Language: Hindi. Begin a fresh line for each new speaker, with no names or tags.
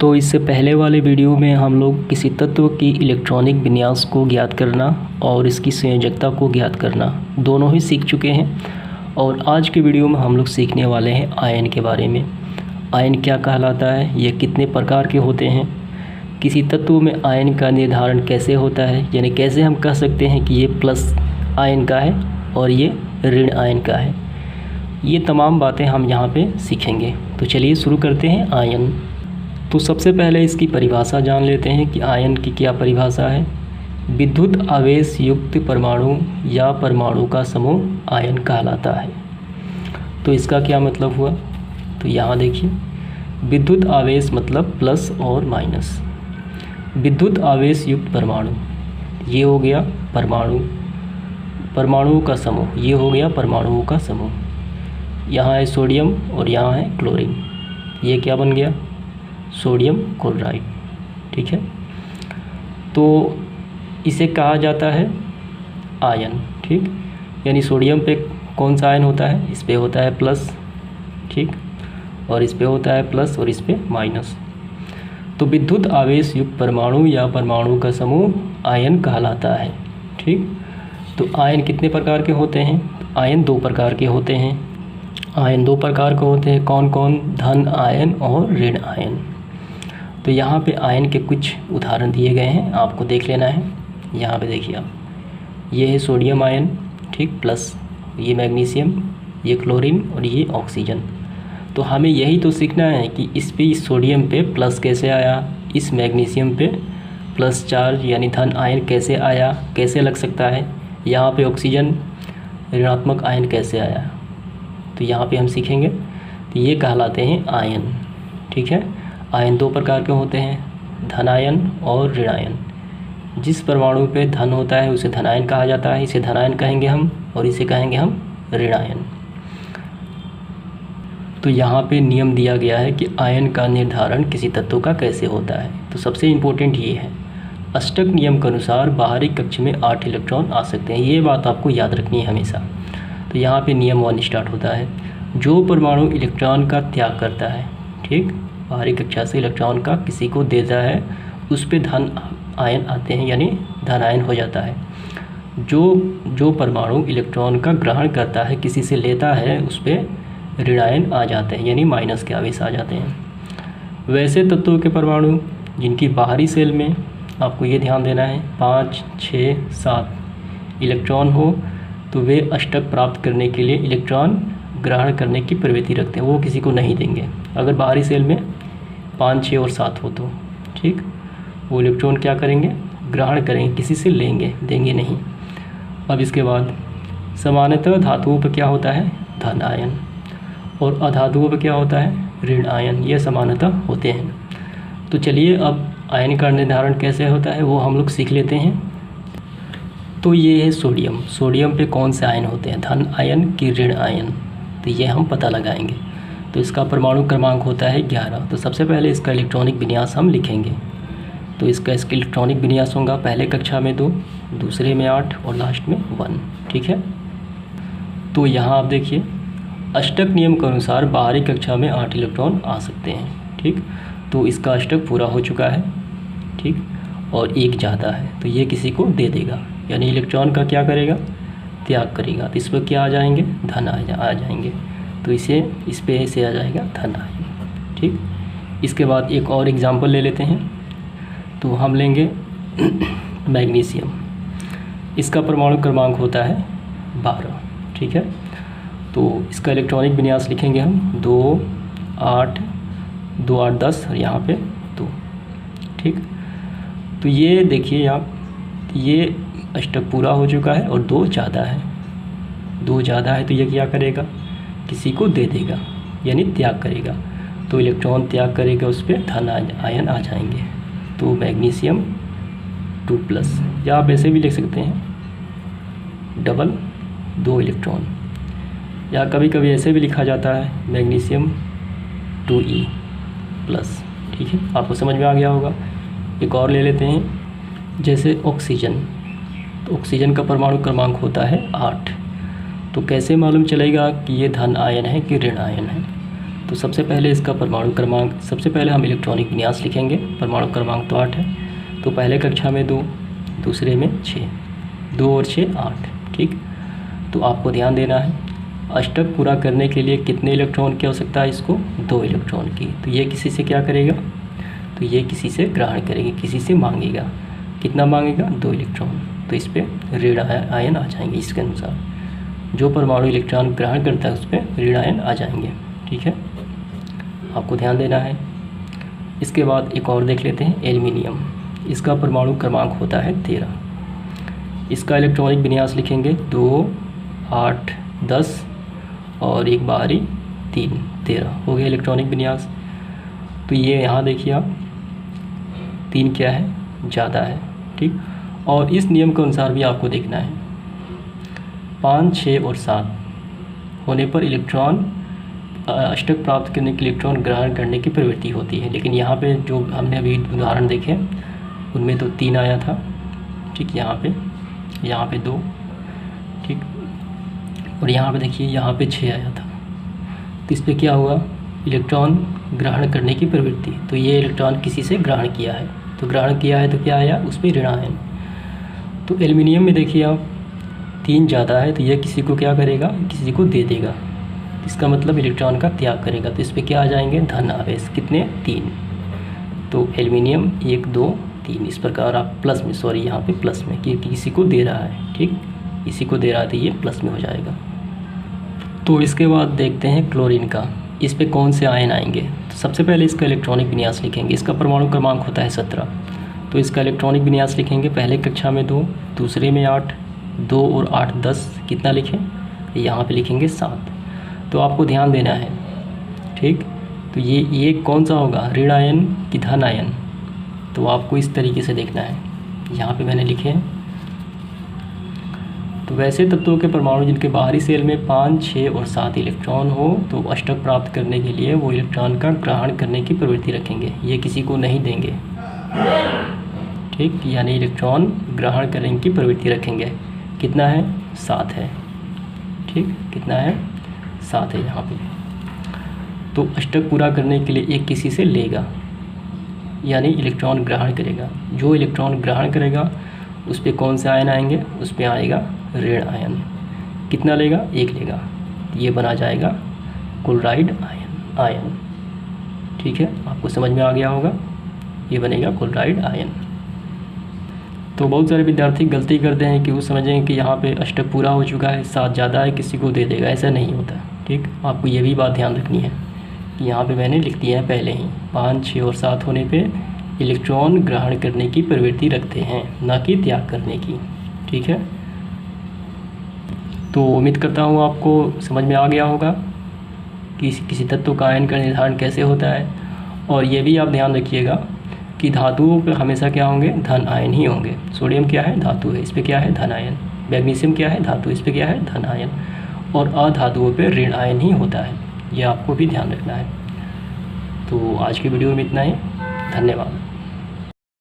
तो इससे पहले वाले वीडियो में हम लोग किसी तत्व की इलेक्ट्रॉनिक विन्यास को ज्ञात करना और इसकी संयोजकता को ज्ञात करना दोनों ही सीख चुके हैं। और आज के वीडियो में हम लोग सीखने वाले हैं आयन के बारे में। आयन क्या कहलाता है, ये कितने प्रकार के होते हैं, किसी तत्व में आयन का निर्धारण कैसे होता है, यानी कैसे हम कह सकते हैं कि ये प्लस आयन का है और ये ऋण आयन का है। ये तमाम बातें हम यहाँ पे सीखेंगे। तो चलिए शुरू करते हैं आयन। तो सबसे पहले इसकी परिभाषा जान लेते हैं कि आयन की क्या परिभाषा है। विद्युत आवेश युक्त परमाणु या परमाणु का समूह आयन कहलाता है। तो इसका क्या मतलब हुआ, तो यहाँ देखिए, विद्युत आवेश मतलब प्लस और माइनस। विद्युत आवेश युक्त परमाणु ये हो गया परमाणु, परमाणुओं का समूह ये हो गया परमाणुओं का समूह। यहाँ है सोडियम और यहाँ है क्लोरीन, ये क्या बन गया, सोडियम क्लोराइड। ठीक है, तो इसे कहा जाता है आयन। ठीक, यानी सोडियम पे कौन सा आयन होता है, इस पे होता है प्लस, ठीक, और इस पे होता है प्लस और इस पे माइनस। तो विद्युत आवेश युक्त परमाणु या परमाणु का समूह आयन कहलाता है। ठीक, तो आयन कितने प्रकार के होते हैं, आयन दो प्रकार के होते हैं। आयन दो प्रकार के होते हैं, कौन कौन, धन आयन और ऋण आयन। तो यहाँ पे आयन के कुछ उदाहरण दिए गए हैं, आपको देख लेना है। यहाँ पे देखिए आप, ये है सोडियम आयन, ठीक, प्लस, ये मैग्नीशियम, ये क्लोरीन और ये ऑक्सीजन। तो हमें यही तो सीखना है कि इस पे, इस सोडियम पे प्लस कैसे आया, इस मैग्नीशियम पे प्लस चार्ज यानी धन आयन कैसे आया, कैसे लग सकता है, यहाँ पे ऑक्सीजन ऋणात्मक आयन कैसे आया। तो यहाँ पे हम सीखेंगे। तो ये कहलाते हैं आयन। ठीक है, आयन दो प्रकार के होते हैं, धन आयन और ऋण आयन। जिस परमाणु पे धन होता है उसे धन आयन कहा जाता है, इसे धन आयन कहेंगे हम, और इसे कहेंगे हम ऋण आयन। तो यहाँ पे नियम दिया गया है कि आयन का निर्धारण किसी तत्व का कैसे होता है। तो सबसे इम्पोर्टेंट ये है, अष्टक नियम के अनुसार बाहरी कक्ष में 8 इलेक्ट्रॉन आ सकते हैं। ये बात आपको याद रखनी है हमेशा। तो यहाँ पे नियम 1 स्टार्ट होता है, जो परमाणु इलेक्ट्रॉन का त्याग करता है, ठीक, बाहरी कक्षा से इलेक्ट्रॉन का किसी को देता है, उस पे धन आयन आते हैं, यानी धन आयन हो जाता है। जो परमाणु इलेक्ट्रॉन का ग्रहण करता है, किसी से लेता है, उस पे ऋण आयन आ जाते हैं, यानी माइनस के आवेश आ जाते हैं। वैसे तत्वों के परमाणु जिनकी बाहरी सेल में, आपको ये ध्यान देना है, 5, 6, 7 इलेक्ट्रॉन हो, तो वे अष्टक प्राप्त करने के लिए इलेक्ट्रॉन ग्रहण करने की प्रवृत्ति रखते हैं, वो किसी को नहीं देंगे। अगर बाहरी सेल में 5, 6 और 7 हो तो ठीक, वो इलेक्ट्रॉन क्या करेंगे, ग्रहण करेंगे, किसी से लेंगे, देंगे नहीं। अब इसके बाद सामान्यतः धातुओं पर क्या होता है, धन आयन, और अधातुओं पर क्या होता है, ऋण आयन, ये सामान्यतः होते हैं। तो चलिए अब आयन का निर्धारण कैसे होता है वो हम लोग सीख लेते हैं। तो ये है सोडियम, सोडियम पे कौन से आयन होते हैं, धन आयन कि ऋण आयन, तो ये हम पता लगाएंगे। तो इसका परमाणु क्रमांक होता है 11। तो सबसे पहले इसका इलेक्ट्रॉनिक विन्यास हम लिखेंगे। तो इसका इलेक्ट्रॉनिक विन्यास होगा पहले कक्षा में 2, दूसरे में 8 और लास्ट में 1। ठीक है, तो यहाँ आप देखिए, अष्टक नियम के अनुसार बाहरी कक्षा में 8 इलेक्ट्रॉन आ सकते हैं। ठीक, तो इसका अष्टक पूरा हो चुका है, ठीक, और एक ज़्यादा है, तो ये किसी को दे देगा, यानी इलेक्ट्रॉन का क्या करेगा, त्याग करेगा। तो इस पर क्या आ जाएंगे, धन आ जाएंगे, तो इस पे ऐसे आ जाएगा धन आयन। ठीक, इसके बाद एक और एग्जांपल ले लेते हैं। तो हम लेंगे मैग्नीशियम, इसका परमाणु क्रमांक होता है 12। ठीक है, तो इसका इलेक्ट्रॉनिक विन्यास लिखेंगे हम 2, 8, 2, 8, 10 और यहाँ पे 2। ठीक, तो ये देखिए आप, ये अष्टक पूरा हो चुका है और 2 ज़्यादा है, 2 ज़्यादा है, तो ये क्या करेगा, किसी को दे देगा, यानी त्याग करेगा। तो इलेक्ट्रॉन त्याग करेगा, उस पर धन आयन आ जाएंगे। तो मैग्नीशियम 2+, या आप ऐसे भी लिख सकते हैं डबल 2 इलेक्ट्रॉन, या कभी कभी ऐसे भी लिखा जाता है मैग्नीशियम 2E+। ठीक है, आपको समझ में आ गया होगा। एक और ले लेते हैं, जैसे ऑक्सीजन। तो ऑक्सीजन का परमाणु क्रमांक होता है 8। तो कैसे मालूम चलेगा कि ये धन आयन है कि ऋण आयन है, तो सबसे पहले इसका परमाणु क्रमांक, सबसे पहले हम इलेक्ट्रॉनिक विन्यास लिखेंगे। परमाणु क्रमांक तो 8 है, तो पहले कक्षा में 2, दूसरे में 6, 2 और 6 8। ठीक, तो आपको ध्यान देना है अष्टक पूरा करने के लिए कितने इलेक्ट्रॉन की आवश्यकता है इसको, 2 इलेक्ट्रॉन की। तो ये किसी से क्या करेगा, तो ये किसी से ग्रहण करेगी, किसी से मांगेगा। कितना मांगेगा, 2 इलेक्ट्रॉन। तो इस पर ऋण आयन आ जाएंगे। इसके अनुसार जो परमाणु इलेक्ट्रॉन ग्रहण करता है उस पर ऋण आयन आ जाएंगे। ठीक है, आपको ध्यान देना है। इसके बाद एक और देख लेते हैं, एल्युमिनियम। इसका परमाणु क्रमांक होता है 13। इसका इलेक्ट्रॉनिक विन्यास लिखेंगे 2, 8, 10 और एक बाहरी 3, 13 हो गया इलेक्ट्रॉनिक विन्यास। तो ये यहाँ देखिए आप 3 क्या है, ज़्यादा है। ठीक, और इस नियम के अनुसार भी आपको देखना है 5, 6 और 7 होने पर इलेक्ट्रॉन अष्टक प्राप्त करने के इलेक्ट्रॉन ग्रहण करने की प्रवृत्ति होती है। लेकिन यहाँ पे जो हमने अभी उदाहरण देखे उनमें तो 3 आया था। ठीक, यहाँ पे 2। ठीक, और यहाँ पे देखिए यहाँ पे 6 आया था। तो इस पर क्या हुआ, इलेक्ट्रॉन ग्रहण करने की प्रवृत्ति। तो ये इलेक्ट्रॉन किसी से ग्रहण किया है, तो ग्रहण किया है तो क्या आया, उस पर ऋण आयन। तो एल्युमिनियम में देखिए आप 3 ज़्यादा है, तो यह किसी को क्या करेगा, किसी को दे देगा। इसका मतलब इलेक्ट्रॉन का त्याग करेगा। तो इस पर क्या आ जाएंगे, धन आवेश। कितने, 3। तो एल्युमिनियम 1, 2, 3 इस प्रकार आप प्लस में, सॉरी यहाँ पे प्लस में, क्योंकि किसी को दे रहा है। ठीक, इसी को दे रहा है तो ये प्लस में हो जाएगा। तो इसके बाद देखते हैं क्लोरीन का, इस पे कौन से आयन आएंगे। तो सबसे पहले इसका इलेक्ट्रॉनिक विन्यास लिखेंगे। इसका परमाणु क्रमांक होता है 17। तो इसका इलेक्ट्रॉनिक विन्यास लिखेंगे, पहले कक्षा में 2, दूसरे में 8, 2 और 8 10, कितना लिखें, यहाँ पे लिखेंगे 7। तो आपको ध्यान देना है। ठीक, तो ये कौन सा होगा, ऋण आयन कि धन आयन, तो आपको इस तरीके से देखना है। यहाँ पे मैंने लिखे हैं। तो वैसे तत्वों के परमाणु जिनके बाहरी सेल में 5, 6 और 7 इलेक्ट्रॉन हो, तो अष्टक प्राप्त करने के लिए वो इलेक्ट्रॉन का ग्रहण करने की प्रवृत्ति रखेंगे, ये किसी को नहीं देंगे। ठीक, यानी इलेक्ट्रॉन ग्रहण करने की प्रवृत्ति रखेंगे। कितना है, 7 है। ठीक, कितना है, 7 है यहाँ पे। तो अष्टक पूरा करने के लिए एक किसी से लेगा, यानी इलेक्ट्रॉन ग्रहण करेगा। जो इलेक्ट्रॉन ग्रहण करेगा उस पर कौन से आयन आएंगे, उस पर आएगा ऋण आयन। कितना लेगा, 1 लेगा। ये बना जाएगा क्लोराइड आयन। ठीक है, आपको समझ में आ गया होगा, ये बनेगा क्लोराइड आयन। तो बहुत सारे विद्यार्थी गलती करते हैं कि वो समझें कि यहाँ पे अष्टक पूरा हो चुका है, 7 ज़्यादा है, किसी को दे देगा। ऐसा नहीं होता। ठीक, आपको ये भी बात ध्यान रखनी है कि यहाँ पे मैंने लिख दिया है पहले ही, 5, 6 और 7 होने पे इलेक्ट्रॉन ग्रहण करने की प्रवृत्ति रखते हैं, ना कि त्याग करने की। ठीक है, तो उम्मीद करता हूँ आपको समझ में आ गया होगा कि किसी तत्व का आयन का निर्धारण कैसे होता है। और ये भी आप ध्यान रखिएगा कि धातुओं पर हमेशा क्या होंगे, धन आयन ही होंगे। सोडियम क्या है, धातु है, इस पर क्या है, धन आयन। मैग्नीशियम क्या है, धातु, इस पर क्या है, धन आयन। और अधातुओं पर ऋण आयन ही होता है, यह आपको भी ध्यान रखना है। तो आज की वीडियो में इतना ही, धन्यवाद।